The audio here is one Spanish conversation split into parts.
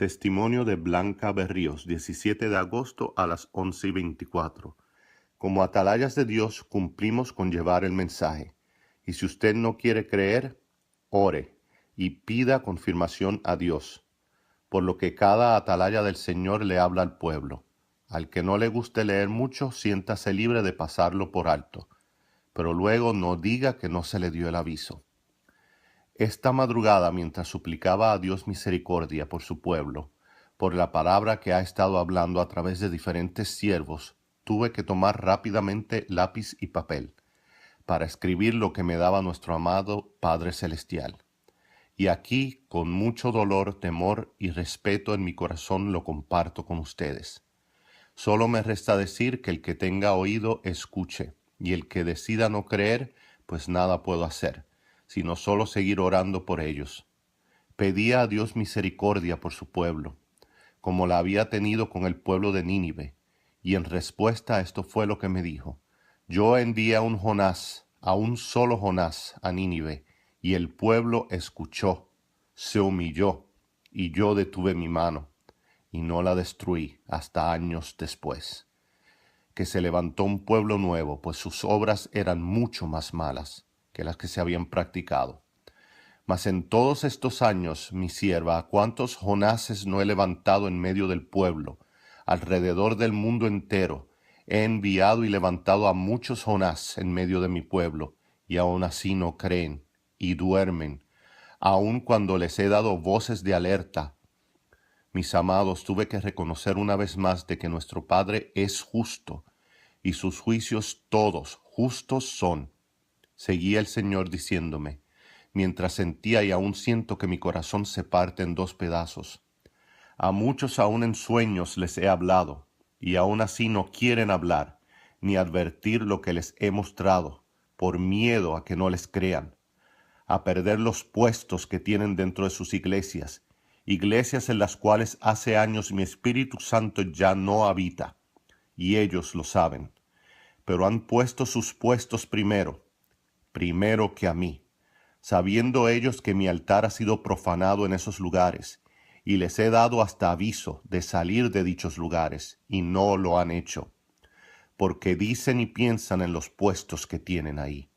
Testimonio de Blanca Berríos, 17 de agosto a las 11:24. Como atalayas de Dios cumplimos con llevar el mensaje. Y si usted no quiere creer, ore y pida confirmación a Dios, por lo que cada atalaya del Señor le habla al pueblo. Al que no le guste leer mucho, siéntase libre de pasarlo por alto, pero luego no diga que no se le dio el aviso. Esta madrugada, mientras suplicaba a Dios misericordia por su pueblo, por la palabra que ha estado hablando a través de diferentes siervos, tuve que tomar rápidamente lápiz y papel para escribir lo que me daba nuestro amado Padre Celestial. Y aquí, con mucho dolor, temor y respeto en mi corazón, lo comparto con ustedes. Solo me resta decir que el que tenga oído, escuche, y el que decida no creer, pues nada puedo hacer, sino solo seguir orando por ellos. Pedía a Dios misericordia por su pueblo, como la había tenido con el pueblo de Nínive, y en respuesta a esto fue lo que me dijo: yo envié a un solo Jonás a Nínive, y el pueblo escuchó, se humilló, y yo detuve mi mano, y no la destruí hasta años después. Que se levantó un pueblo nuevo, pues sus obras eran mucho más malas que las que se habían practicado. Mas en todos estos años, mi sierva, ¿a cuántos Jonases no he levantado en medio del pueblo? Alrededor del mundo entero he enviado y levantado a muchos Jonás en medio de mi pueblo, y aún así no creen y duermen, aun cuando les he dado voces de alerta. Mis amados, tuve que reconocer una vez más de que nuestro Padre es justo, y sus juicios todos justos son. Seguía el Señor diciéndome, mientras sentía y aún siento que mi corazón se parte en dos pedazos. A muchos aún en sueños les he hablado, y aún así no quieren hablar, ni advertir lo que les he mostrado, por miedo a que no les crean, a perder los puestos que tienen dentro de sus iglesias en las cuales hace años mi Espíritu Santo ya no habita, y ellos lo saben, pero han puesto sus puestos primero que a mí, sabiendo ellos que mi altar ha sido profanado en esos lugares, y les he dado hasta aviso de salir de dichos lugares, y no lo han hecho, porque dicen y piensan en los puestos que tienen ahí.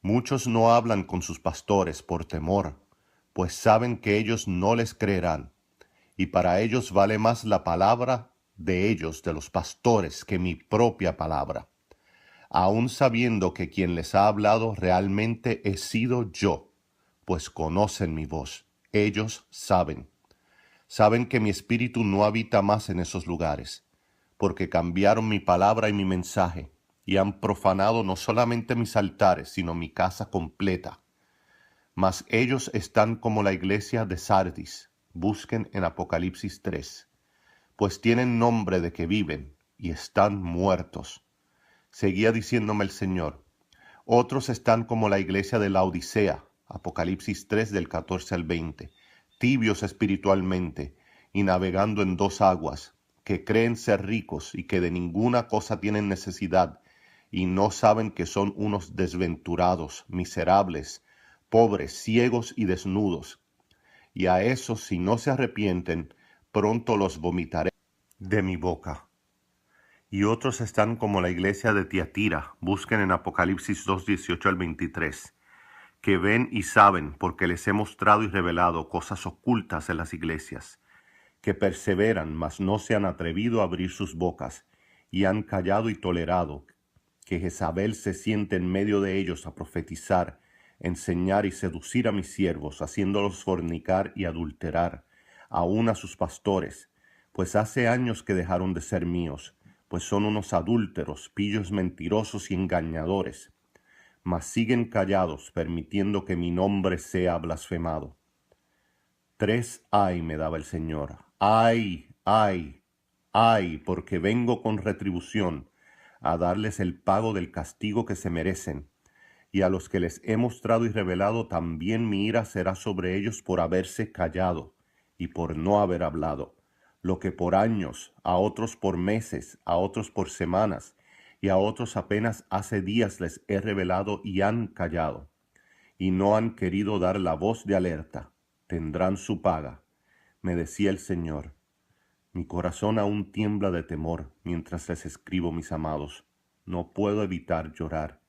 Muchos no hablan con sus pastores por temor, pues saben que ellos no les creerán, y para ellos vale más la palabra de ellos, de los pastores, que mi propia palabra, aun sabiendo que quien les ha hablado realmente he sido yo, pues conocen mi voz. Ellos saben que mi espíritu no habita más en esos lugares, porque cambiaron mi palabra y mi mensaje, y han profanado no solamente mis altares, sino mi casa completa. Mas ellos están como la iglesia de Sardis, busquen en Apocalipsis 3, pues tienen nombre de que viven, y están muertos. Seguía diciéndome el Señor, otros están como la iglesia de Laodicea, Apocalipsis 3 del 14 al 20, tibios espiritualmente y navegando en dos aguas, que creen ser ricos y que de ninguna cosa tienen necesidad, y no saben que son unos desventurados, miserables, pobres, ciegos y desnudos. Y a esos, si no se arrepienten, pronto los vomitaré de mi boca. Y otros están como la iglesia de Tiatira, busquen en Apocalipsis 2, 18 al 23, que ven y saben, porque les he mostrado y revelado cosas ocultas en las iglesias, que perseveran, mas no se han atrevido a abrir sus bocas, y han callado y tolerado, que Jezabel se siente en medio de ellos a profetizar, enseñar y seducir a mis siervos, haciéndolos fornicar y adulterar, aun a sus pastores, pues hace años que dejaron de ser míos, pues son unos adúlteros, pillos mentirosos y engañadores, mas siguen callados, permitiendo que mi nombre sea blasfemado. 3 ay me daba el Señor, ay, ay, ay, porque vengo con retribución, a darles el pago del castigo que se merecen, y a los que les he mostrado y revelado también mi ira será sobre ellos por haberse callado y por no haber hablado, lo que por años, a otros por meses, a otros por semanas, y a otros apenas hace días les he revelado y han callado, y no han querido dar la voz de alerta, tendrán su paga. Me decía el Señor: mi corazón aún tiembla de temor mientras les escribo, mis amados. No puedo evitar llorar.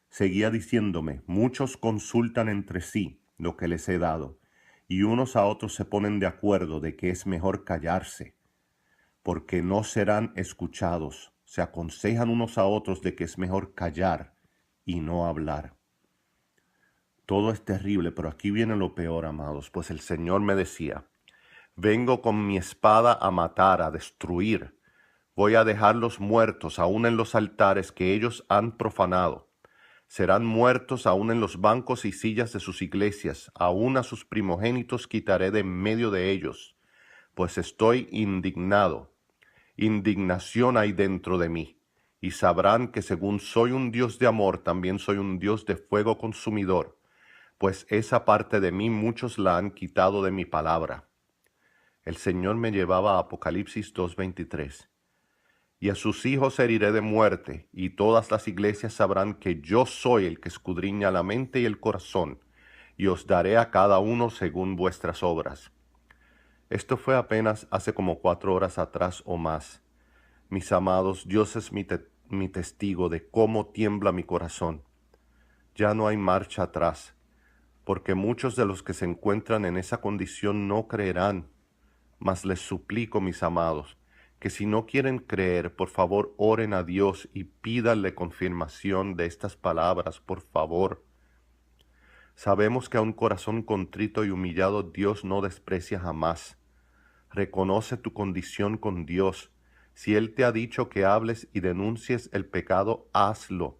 Seguía diciéndome: muchos consultan entre sí lo que les he dado, y unos a otros se ponen de acuerdo de que es mejor callarse, porque no serán escuchados. Se aconsejan unos a otros de que es mejor callar y no hablar. Todo es terrible, pero aquí viene lo peor, amados, pues el Señor me decía: vengo con mi espada a matar, a destruir. Voy a dejarlos muertos aún en los altares que ellos han profanado. Serán muertos aún en los bancos y sillas de sus iglesias. Aún a sus primogénitos quitaré de en medio de ellos, pues estoy indignado. Indignación hay dentro de mí. Y sabrán que según soy un Dios de amor, también soy un Dios de fuego consumidor, pues esa parte de mí muchos la han quitado de mi palabra. El Señor me llevaba a Apocalipsis 2:23. Y a sus hijos heriré de muerte, y todas las iglesias sabrán que yo soy el que escudriña la mente y el corazón, y os daré a cada uno según vuestras obras. Esto fue apenas hace como 4 horas atrás o más. Mis amados, Dios es mi testigo de cómo tiembla mi corazón. Ya no hay marcha atrás, porque muchos de los que se encuentran en esa condición no creerán. Mas les suplico, mis amados, que si no quieren creer, por favor oren a Dios y pídanle confirmación de estas palabras, por favor. Sabemos que a un corazón contrito y humillado Dios no desprecia jamás. Reconoce tu condición con Dios. Si Él te ha dicho que hables y denuncies el pecado, hazlo.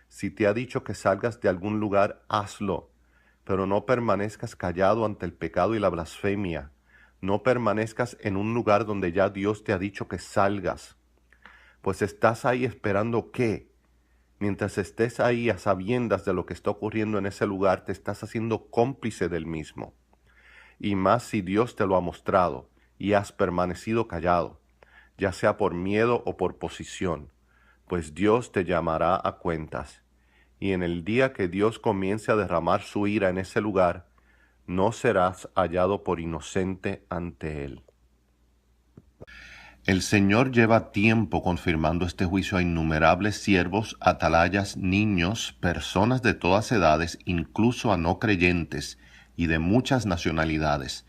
Si te ha dicho que salgas de algún lugar, hazlo. Pero no permanezcas callado ante el pecado y la blasfemia. No permanezcas en un lugar donde ya Dios te ha dicho que salgas. Pues estás ahí esperando ¿qué? Mientras estés ahí a sabiendas de lo que está ocurriendo en ese lugar, te estás haciendo cómplice del mismo. Y más si Dios te lo ha mostrado y has permanecido callado, ya sea por miedo o por posición, pues Dios te llamará a cuentas. Y en el día que Dios comience a derramar su ira en ese lugar, no serás hallado por inocente ante Él. El Señor lleva tiempo confirmando este juicio a innumerables siervos, atalayas, niños, personas de todas edades, incluso a no creyentes y de muchas nacionalidades.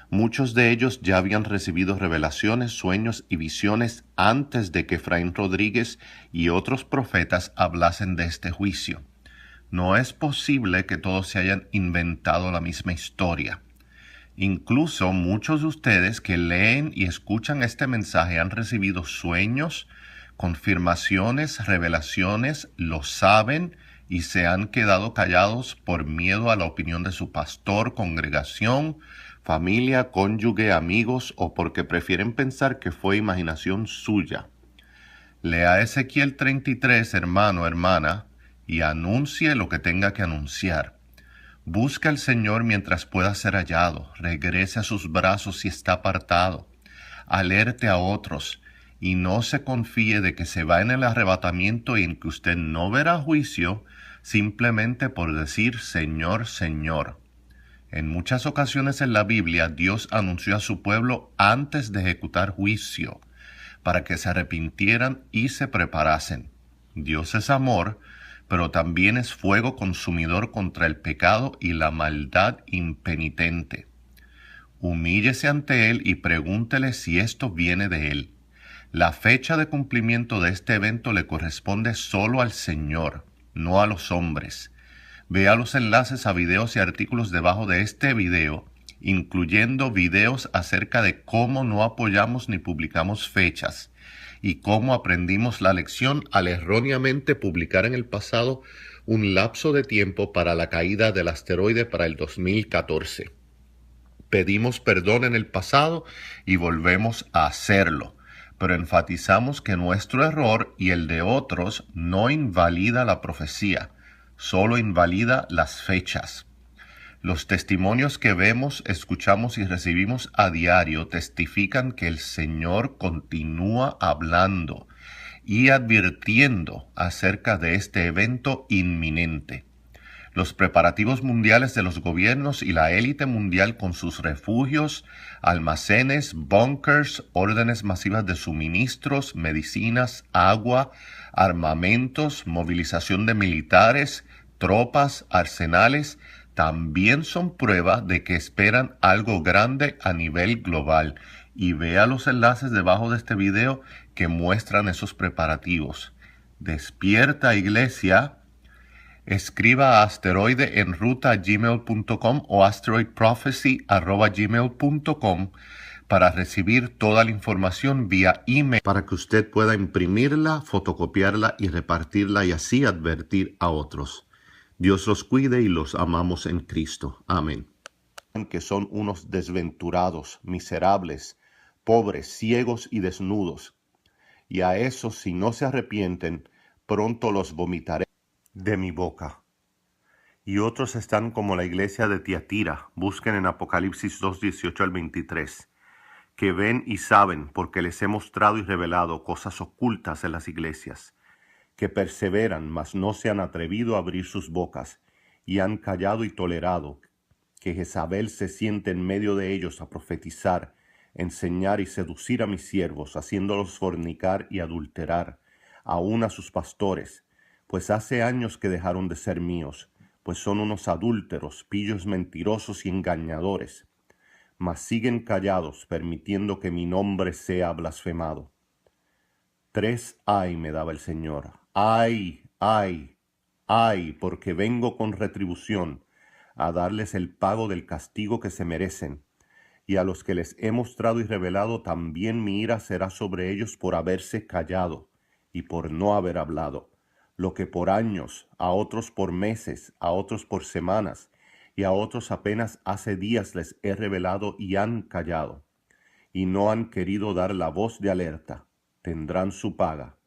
Muchos de ellos ya habían recibido revelaciones, sueños y visiones antes de que Efraín Rodríguez y otros profetas hablasen de este juicio. No es posible que todos se hayan inventado la misma historia. Incluso muchos de ustedes que leen y escuchan este mensaje han recibido sueños, confirmaciones, revelaciones, lo saben y se han quedado callados por miedo a la opinión de su pastor, congregación, familia, cónyuge, amigos o porque prefieren pensar que fue imaginación suya. Lea Ezequiel 33, hermano, hermana, y anuncie lo que tenga que anunciar. Busca al Señor mientras pueda ser hallado, regrese a sus brazos si está apartado, alerte a otros, y no se confíe de que se va en el arrebatamiento y en que usted no verá juicio simplemente por decir Señor, Señor. En muchas ocasiones en la Biblia Dios anunció a su pueblo antes de ejecutar juicio, para que se arrepintieran y se preparasen. Dios es amor, pero también es fuego consumidor contra el pecado y la maldad impenitente. Humíllese ante Él y pregúntele si esto viene de Él. La fecha de cumplimiento de este evento le corresponde solo al Señor, no a los hombres. Vea los enlaces a videos y artículos debajo de este video, incluyendo videos acerca de cómo no apoyamos ni publicamos fechas, y cómo aprendimos la lección al erróneamente publicar en el pasado un lapso de tiempo para la caída del asteroide para el 2014. Pedimos perdón en el pasado y volvemos a hacerlo, pero enfatizamos que nuestro error y el de otros no invalida la profecía, solo invalida las fechas. Los testimonios que vemos, escuchamos y recibimos a diario testifican que el Señor continúa hablando y advirtiendo acerca de este evento inminente. Los preparativos mundiales de los gobiernos y la élite mundial con sus refugios, almacenes, bunkers, órdenes masivas de suministros, medicinas, agua, armamentos, movilización de militares, tropas, arsenales, también son prueba de que esperan algo grande a nivel global. Y vea los enlaces debajo de este video que muestran esos preparativos. Despierta, iglesia. Escriba a asteroideenruta@gmail.com o asteroidprophecy@gmail.com para recibir toda la información vía email, para que usted pueda imprimirla, fotocopiarla y repartirla y así advertir a otros. Dios los cuide y los amamos en Cristo. Amén. Que son unos desventurados, miserables, pobres, ciegos y desnudos. Y a esos, si no se arrepienten, pronto los vomitaré de mi boca. Y otros están como la iglesia de Tiatira. Busquen en Apocalipsis 2:18 al 23. Que ven y saben, porque les he mostrado y revelado cosas ocultas en las iglesias. Que perseveran, mas no se han atrevido a abrir sus bocas, y han callado y tolerado que Jezabel se siente en medio de ellos a profetizar, enseñar y seducir a mis siervos, haciéndolos fornicar y adulterar, aun a sus pastores, pues hace años que dejaron de ser míos, pues son unos adúlteros, pillos mentirosos y engañadores, mas siguen callados, permitiendo que mi nombre sea blasfemado. 3 ay me daba el Señor, ay, ay, ay, porque vengo con retribución, a darles el pago del castigo que se merecen, y a los que les he mostrado y revelado también mi ira será sobre ellos por haberse callado y por no haber hablado, lo que por años, a otros por meses, a otros por semanas, y a otros apenas hace días les he revelado y han callado, y no han querido dar la voz de alerta. Tendrán su paga,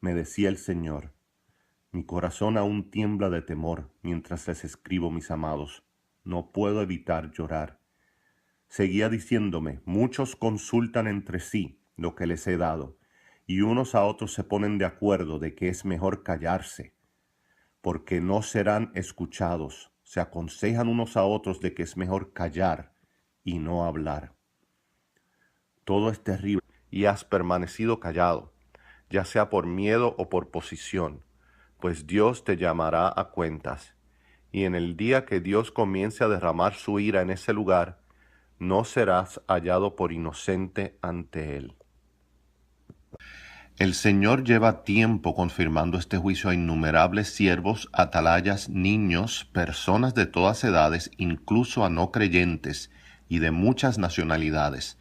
me decía el Señor. Mi corazón aún tiembla de temor mientras les escribo, mis amados. No puedo evitar llorar. Seguía diciéndome, muchos consultan entre sí lo que les he dado, y unos a otros se ponen de acuerdo de que es mejor callarse, porque no serán escuchados. Se aconsejan unos a otros de que es mejor callar y no hablar. Todo es terrible y has permanecido callado, ya sea por miedo o por posición, pues Dios te llamará a cuentas, y en el día que Dios comience a derramar su ira en ese lugar, no serás hallado por inocente ante Él. El Señor lleva tiempo confirmando este juicio a innumerables siervos, atalayas, niños, personas de todas edades, incluso a no creyentes y de muchas nacionalidades.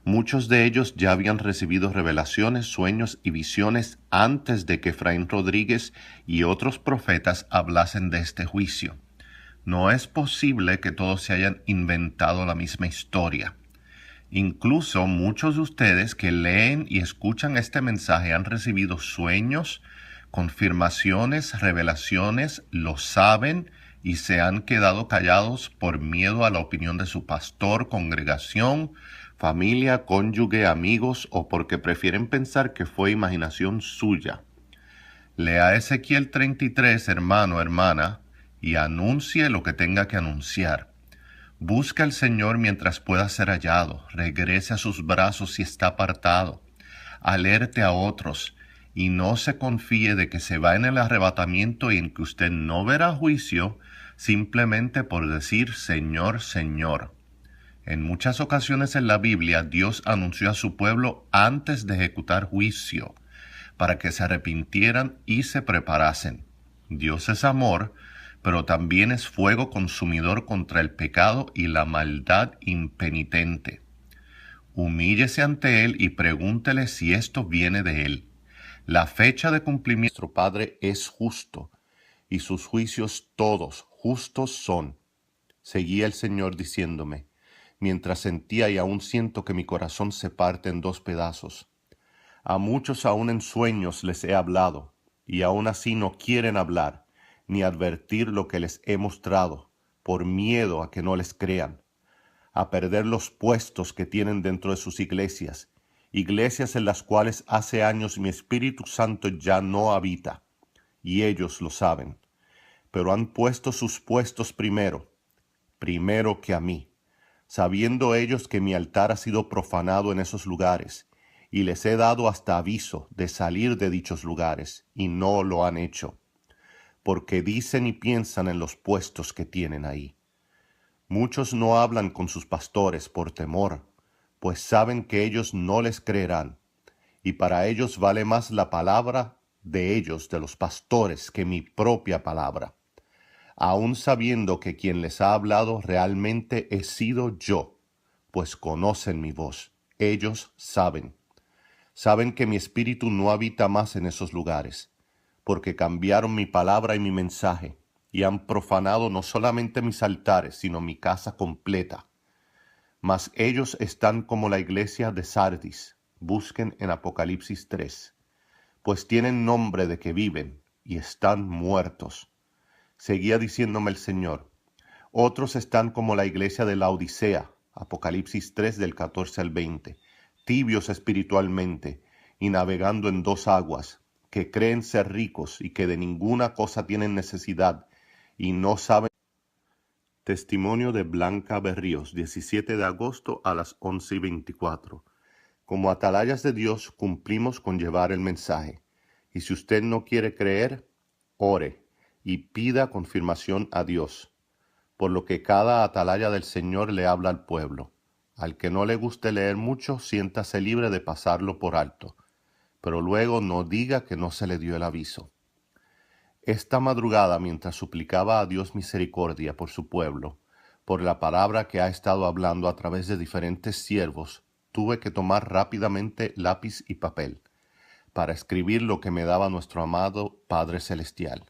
Muchos de ellos ya habían recibido revelaciones, sueños y visiones antes de que Efraín Rodríguez y otros profetas hablasen de este juicio. No es posible que todos se hayan inventado la misma historia. Incluso muchos de ustedes que leen y escuchan este mensaje han recibido sueños, confirmaciones, revelaciones, lo saben y se han quedado callados por miedo a la opinión de su pastor, congregación, familia, cónyuge, amigos o porque prefieren pensar que fue imaginación suya. Lea Ezequiel 33, hermano, hermana, y anuncie lo que tenga que anunciar. Busca al Señor mientras pueda ser hallado, regrese a sus brazos si está apartado, alerte a otros, y no se confíe de que se va en el arrebatamiento y en que usted no verá juicio simplemente por decir Señor, Señor. En muchas ocasiones en la Biblia, Dios anunció a su pueblo antes de ejecutar juicio, para que se arrepintieran y se preparasen. Dios es amor, pero también es fuego consumidor contra el pecado y la maldad impenitente. Humíllese ante Él y pregúntele si esto viene de Él. La fecha de cumplimiento de nuestro Padre es justo, y sus juicios todos justos son. Seguía el Señor diciéndome, mientras sentía y aún siento que mi corazón se parte en 2 pedazos. A muchos aún en sueños les he hablado, y aún así no quieren hablar, ni advertir lo que les he mostrado, por miedo a que no les crean, a perder los puestos que tienen dentro de sus iglesias, iglesias en las cuales hace años mi Espíritu Santo ya no habita, y ellos lo saben. pero han puesto sus puestos primero que a mí, sabiendo ellos que mi altar ha sido profanado en esos lugares, y les he dado hasta aviso de salir de dichos lugares, y no lo han hecho, porque dicen y piensan en los puestos que tienen ahí. Muchos no hablan con sus pastores por temor, pues saben que ellos no les creerán, y para ellos vale más la palabra de ellos, de los pastores, que mi propia palabra, aun sabiendo que quien les ha hablado realmente he sido yo, pues conocen mi voz. Ellos saben que mi espíritu no habita más en esos lugares, porque cambiaron mi palabra y mi mensaje, y han profanado no solamente mis altares, sino mi casa completa. Mas ellos están como la iglesia de Sardis. Busquen en Apocalipsis 3, pues tienen nombre de que viven y están muertos. Seguía diciéndome el Señor. Otros están como la iglesia de la Odisea, Apocalipsis 3 del 14 al 20, tibios espiritualmente y navegando en dos aguas, que creen ser ricos y que de ninguna cosa tienen necesidad y no saben. Testimonio de Blanca Berríos, 17 de agosto a las 11:24. Como atalayas de Dios cumplimos con llevar el mensaje, y si usted no quiere creer, ore y pida confirmación a Dios, por lo que cada atalaya del Señor le habla al pueblo. Al que no le guste leer mucho, siéntase libre de pasarlo por alto, pero luego no diga que no se le dio el aviso. Esta madrugada, mientras suplicaba a Dios misericordia por su pueblo, por la palabra que ha estado hablando a través de diferentes siervos, tuve que tomar rápidamente lápiz y papel para escribir lo que me daba nuestro amado Padre Celestial.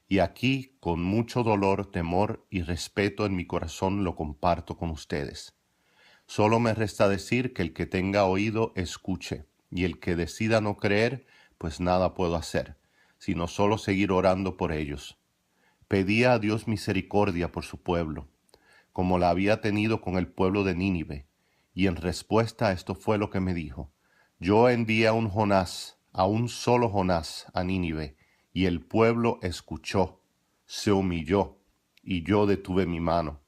Y aquí, con mucho dolor, temor y respeto en mi corazón, lo comparto con ustedes. Solo me resta decir que el que tenga oído, escuche, y el que decida no creer, pues nada puedo hacer, sino solo seguir orando por ellos. Pedía a Dios misericordia por su pueblo, como la había tenido con el pueblo de Nínive, y en respuesta a esto fue lo que me dijo. Yo envié a un solo Jonás, a Nínive, y el pueblo escuchó, se humilló, y yo detuve mi mano,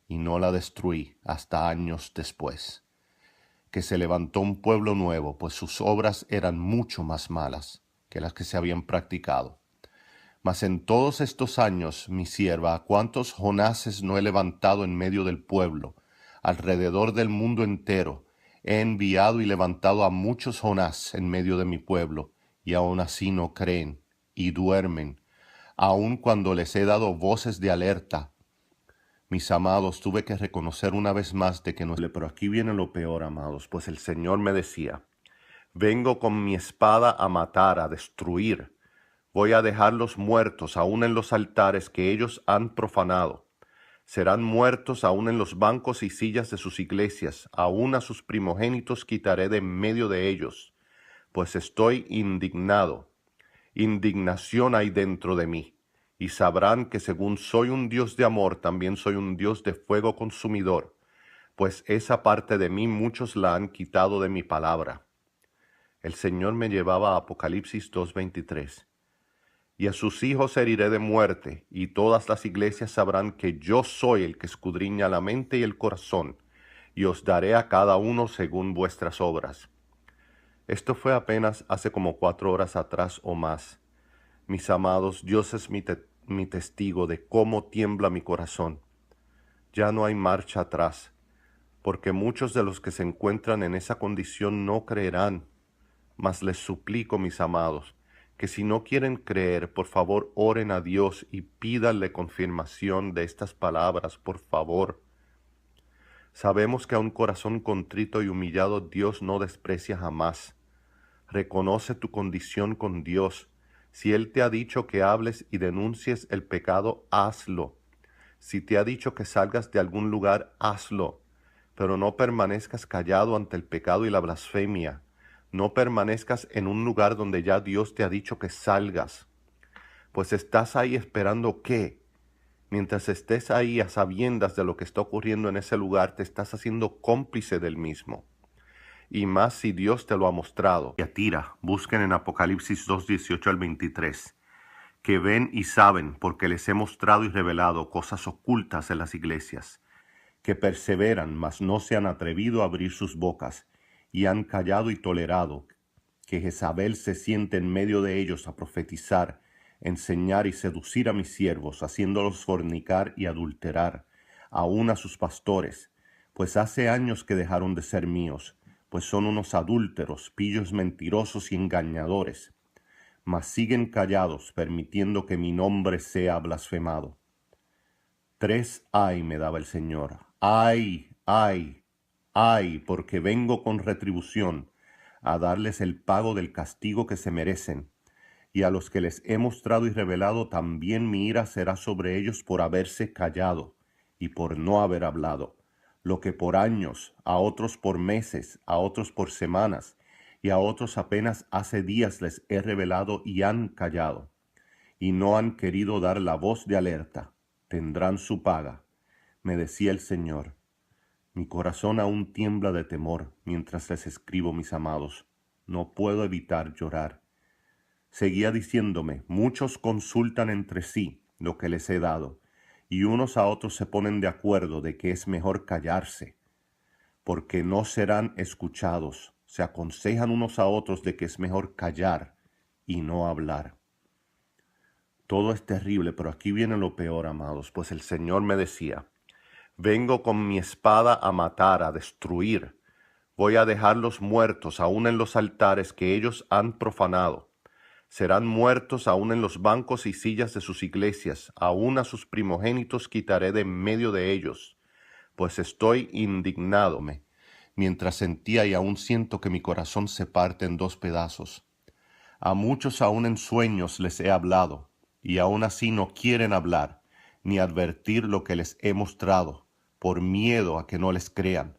y no la destruí hasta años después. Que se levantó un pueblo nuevo, pues sus obras eran mucho más malas que las que se habían practicado. Mas en todos estos años, mi sierva, ¿a cuántos Jonases no he levantado en medio del pueblo? Alrededor del mundo entero he enviado y levantado a muchos Jonás en medio de mi pueblo, y aún así no creen, y duermen, aun cuando les he dado voces de alerta. Mis amados, tuve que reconocer una vez más de que no... Pero aquí viene lo peor, amados, pues el Señor me decía, vengo con mi espada a matar, a destruir. Voy a dejarlos muertos aún en los altares que ellos han profanado. Serán muertos aún en los bancos y sillas de sus iglesias, aún a sus primogénitos quitaré de en medio de ellos, pues estoy indignado. Indignación hay dentro de mí, y sabrán que según soy un Dios de amor, también soy un Dios de fuego consumidor, pues esa parte de mí muchos la han quitado de mi palabra. El Señor me llevaba a Apocalipsis 2:23. Y a sus hijos heriré de muerte, y todas las iglesias sabrán que yo soy el que escudriña la mente y el corazón, y os daré a cada uno según vuestras obras. Esto fue apenas hace como 4 horas atrás o más. Mis amados, Dios es mi testigo de cómo tiembla mi corazón. Ya no hay marcha atrás, porque muchos de los que se encuentran en esa condición no creerán. Mas les suplico, mis amados, que si no quieren creer, por favor oren a Dios y pídanle confirmación de estas palabras, por favor. Sabemos que a un corazón contrito y humillado Dios no desprecia jamás. Reconoce tu condición con Dios. Si Él te ha dicho que hables y denuncies el pecado, hazlo. Si te ha dicho que salgas de algún lugar, hazlo. Pero no permanezcas callado ante el pecado y la blasfemia. No permanezcas en un lugar donde ya Dios te ha dicho que salgas. Pues estás ahí esperando ¿qué? Mientras estés ahí a sabiendas de lo que está ocurriendo en ese lugar, te estás haciendo cómplice del mismo. Y más si Dios te lo ha mostrado. Busquen en Apocalipsis 2:18 al 23. que ven y saben, porque les he mostrado y revelado cosas ocultas en las iglesias, que perseveran, mas no se han atrevido a abrir sus bocas, y han callado y tolerado que Jezabel se siente en medio de ellos a profetizar, enseñar y seducir a mis siervos, haciéndolos fornicar y adulterar, aun a sus pastores, pues hace años que dejaron de ser míos, pues son unos adúlteros, pillos mentirosos y engañadores, mas siguen callados, permitiendo que mi nombre sea blasfemado. 3 ay me daba el Señor, ay, ay, ay, porque vengo con retribución, a darles el pago del castigo que se merecen, y a los que les he mostrado y revelado también mi ira será sobre ellos por haberse callado y por no haber hablado, lo que por años, a otros por meses, a otros por semanas, y a otros apenas hace días les he revelado y han callado, y no han querido dar la voz de alerta, tendrán su paga, me decía el Señor. Mi corazón aún tiembla de temor mientras les escribo, mis amados. No puedo evitar llorar. Seguía diciéndome, muchos consultan entre sí lo que les he dado, y unos a otros se ponen de acuerdo de que es mejor callarse, porque no serán escuchados. Se aconsejan unos a otros de que es mejor callar y no hablar. Todo es terrible, pero aquí viene lo peor, amados, pues el Señor me decía, vengo con mi espada a matar, a destruir. Voy a dejarlos muertos aún en los altares que ellos han profanado. Serán muertos aún en los bancos y sillas de sus iglesias. Aún a sus primogénitos quitaré de en medio de ellos, pues estoy indignádome, mientras sentía y aún siento que mi corazón se parte en 2 pedazos. A muchos aún en sueños les he hablado, y aún así no quieren hablar, ni advertir lo que les he mostrado, por miedo a que no les crean,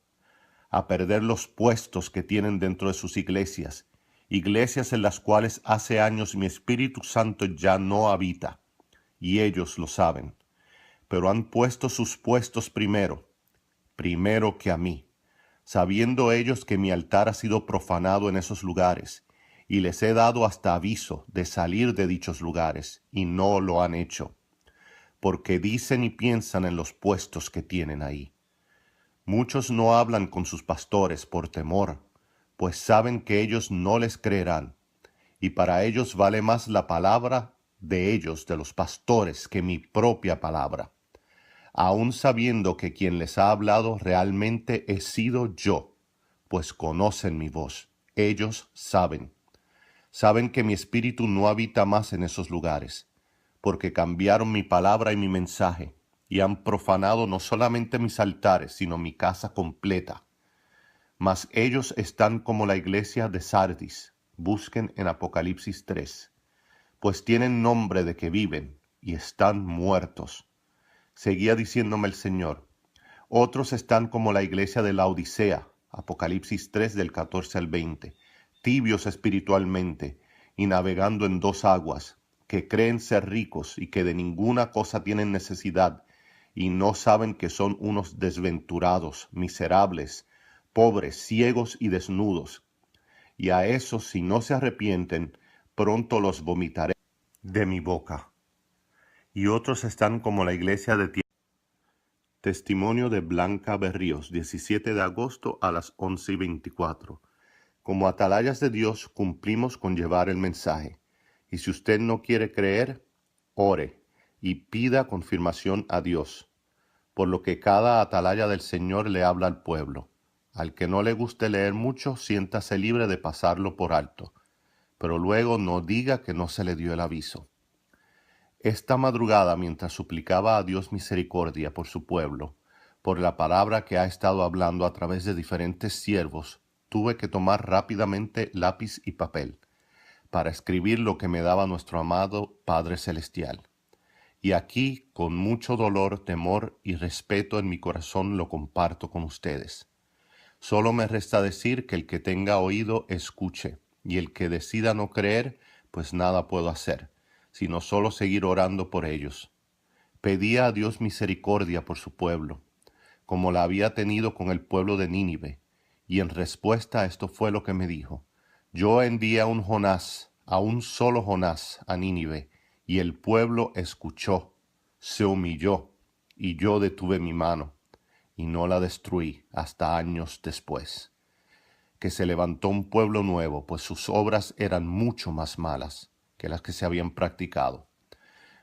a perder los puestos que tienen dentro de sus iglesias, iglesias en las cuales hace años mi Espíritu Santo ya no habita, y ellos lo saben, pero han puesto sus puestos primero que a mí, sabiendo ellos que mi altar ha sido profanado en esos lugares, y les he dado hasta aviso de salir de dichos lugares, y no lo han hecho, porque dicen y piensan en los puestos que tienen ahí. Muchos no hablan con sus pastores por temor, pues saben que ellos no les creerán, y para ellos vale más la palabra de ellos, de los pastores, que mi propia palabra, aun sabiendo que quien les ha hablado realmente he sido yo, pues conocen mi voz. Ellos saben que mi espíritu no habita más en esos lugares, porque cambiaron mi palabra y mi mensaje, y han profanado no solamente mis altares, sino mi casa completa. Mas ellos están como la iglesia de Sardis, busquen en Apocalipsis 3, pues tienen nombre de que viven, y están muertos. Seguía diciéndome el Señor, otros están como la iglesia de la Odisea, Apocalipsis 3 del 14 al 20, tibios espiritualmente, y navegando en 2 aguas, que creen ser ricos y que de ninguna cosa tienen necesidad, y no saben que son unos desventurados, miserables, pobres, ciegos y desnudos. Y a esos, si no se arrepienten, pronto los vomitaré de mi boca. Y otros están como la iglesia de Testimonio de Blanca Berríos, 17 de agosto a las 11:24. Como atalayas de Dios cumplimos con llevar el mensaje. Y si usted no quiere creer, ore y pida confirmación a Dios, por lo que cada atalaya del Señor le habla al pueblo. Al que no le guste leer mucho, siéntase libre de pasarlo por alto, pero luego no diga que no se le dio el aviso. Esta madrugada, mientras suplicaba a Dios misericordia por su pueblo, por la palabra que ha estado hablando a través de diferentes siervos, tuve que tomar rápidamente lápiz y papel para escribir lo que me daba nuestro amado Padre Celestial. Y aquí, con mucho dolor, temor y respeto en mi corazón, lo comparto con ustedes. Solo me resta decir que el que tenga oído, escuche, y el que decida no creer, pues nada puedo hacer, sino solo seguir orando por ellos. Pedía a Dios misericordia por su pueblo, como la había tenido con el pueblo de Nínive, y en respuesta a esto fue lo que me dijo. Yo envié a un solo Jonás, a Nínive, y el pueblo escuchó, se humilló, y yo detuve mi mano, y no la destruí hasta años después. Que se levantó un pueblo nuevo, pues sus obras eran mucho más malas que las que se habían practicado.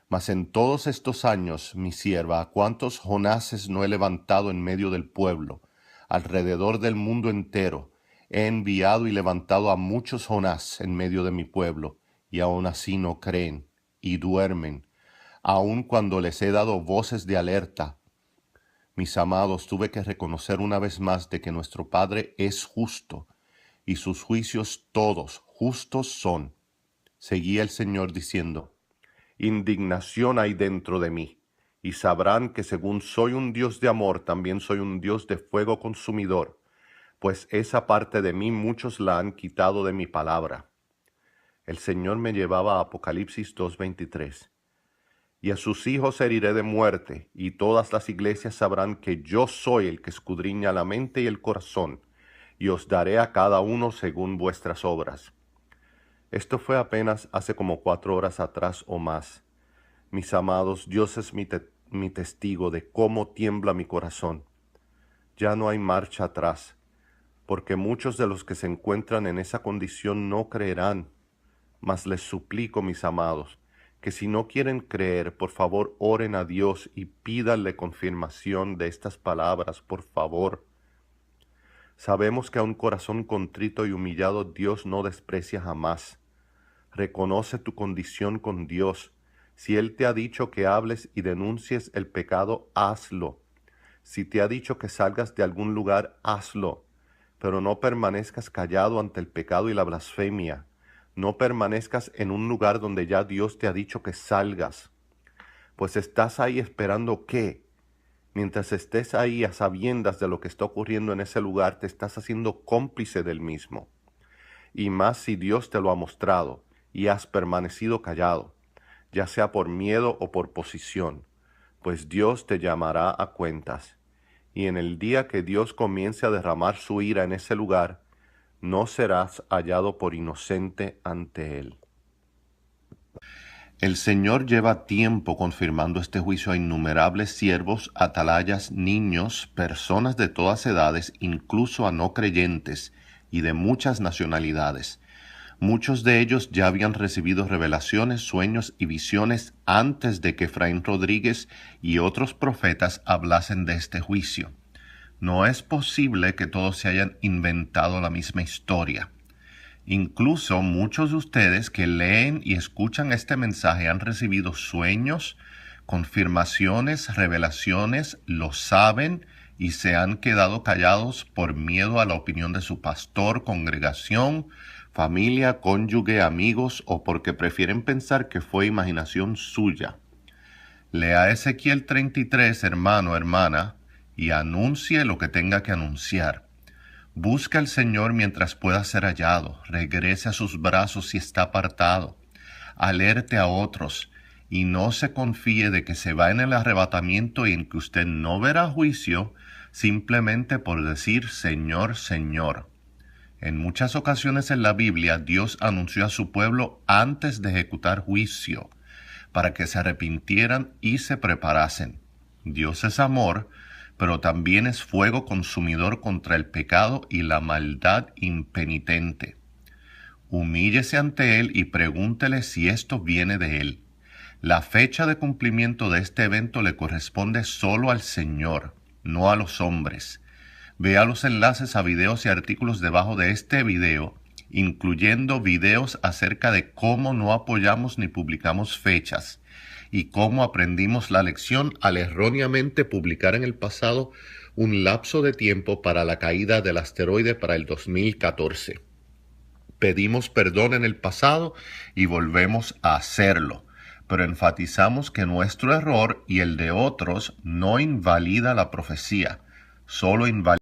Mas en todos estos años, mi sierva, ¿a cuántos Jonases no he levantado en medio del pueblo? Alrededor del mundo entero he enviado y levantado a muchos Jonás en medio de mi pueblo, y aún así no creen, y duermen, aun cuando les he dado voces de alerta. Mis amados, tuve que reconocer una vez más de que nuestro Padre es justo, y sus juicios todos justos son. Seguía el Señor diciendo: indignación hay dentro de mí, y sabrán que según soy un Dios de amor, también soy un Dios de fuego consumidor, pues esa parte de mí muchos la han quitado de mi palabra. El Señor me llevaba a Apocalipsis 2:23. Y a sus hijos heriré de muerte, y todas las iglesias sabrán que yo soy el que escudriña la mente y el corazón, y os daré a cada uno según vuestras obras. Esto fue apenas hace como 4 horas atrás o más. Mis amados, Dios es mi testigo de cómo tiembla mi corazón. Ya no hay marcha atrás, porque muchos de los que se encuentran en esa condición no creerán. Mas les suplico, mis amados, que si no quieren creer, por favor oren a Dios y pídanle confirmación de estas palabras, por favor. Sabemos que a un corazón contrito y humillado Dios no desprecia jamás. Reconoce tu condición con Dios. Si Él te ha dicho que hables y denuncies el pecado, hazlo. Si te ha dicho que salgas de algún lugar, hazlo. Pero no permanezcas callado ante el pecado y la blasfemia. No permanezcas en un lugar donde ya Dios te ha dicho que salgas. Pues estás ahí esperando ¿qué? Mientras estés ahí a sabiendas de lo que está ocurriendo en ese lugar, te estás haciendo cómplice del mismo. Y más si Dios te lo ha mostrado y has permanecido callado, ya sea por miedo o por posición, pues Dios te llamará a cuentas. Y en el día que Dios comience a derramar su ira en ese lugar, no serás hallado por inocente ante Él. El Señor lleva tiempo confirmando este juicio a innumerables siervos, atalayas, niños, personas de todas edades, incluso a no creyentes y de muchas nacionalidades. Muchos de ellos ya habían recibido revelaciones, sueños y visiones antes de que Efraín Rodríguez y otros profetas hablasen de este juicio. No es posible que todos se hayan inventado la misma historia. Incluso muchos de ustedes que leen y escuchan este mensaje han recibido sueños, confirmaciones, revelaciones, lo saben y se han quedado callados por miedo a la opinión de su pastor, congregación, familia, cónyuge, amigos o porque prefieren pensar que fue imaginación suya. Lea Ezequiel 33, hermano, hermana, y anuncie lo que tenga que anunciar. Busca al Señor mientras pueda ser hallado, regrese a sus brazos si está apartado, alerte a otros, y no se confíe de que se va en el arrebatamiento y en que usted no verá juicio simplemente por decir Señor, Señor. En muchas ocasiones en la Biblia, Dios anunció a su pueblo antes de ejecutar juicio, para que se arrepintieran y se preparasen. Dios es amor, pero también es fuego consumidor contra el pecado y la maldad impenitente. Humíllese ante Él y pregúntele si esto viene de Él. La fecha de cumplimiento de este evento le corresponde solo al Señor, no a los hombres. Vea los enlaces a videos y artículos debajo de este video, incluyendo videos acerca de cómo no apoyamos ni publicamos fechas y cómo aprendimos la lección al erróneamente publicar en el pasado un lapso de tiempo para la caída del asteroide para el 2014. Pedimos perdón en el pasado y volvemos a hacerlo, pero enfatizamos que nuestro error y el de otros no invalida la profecía, solo invalida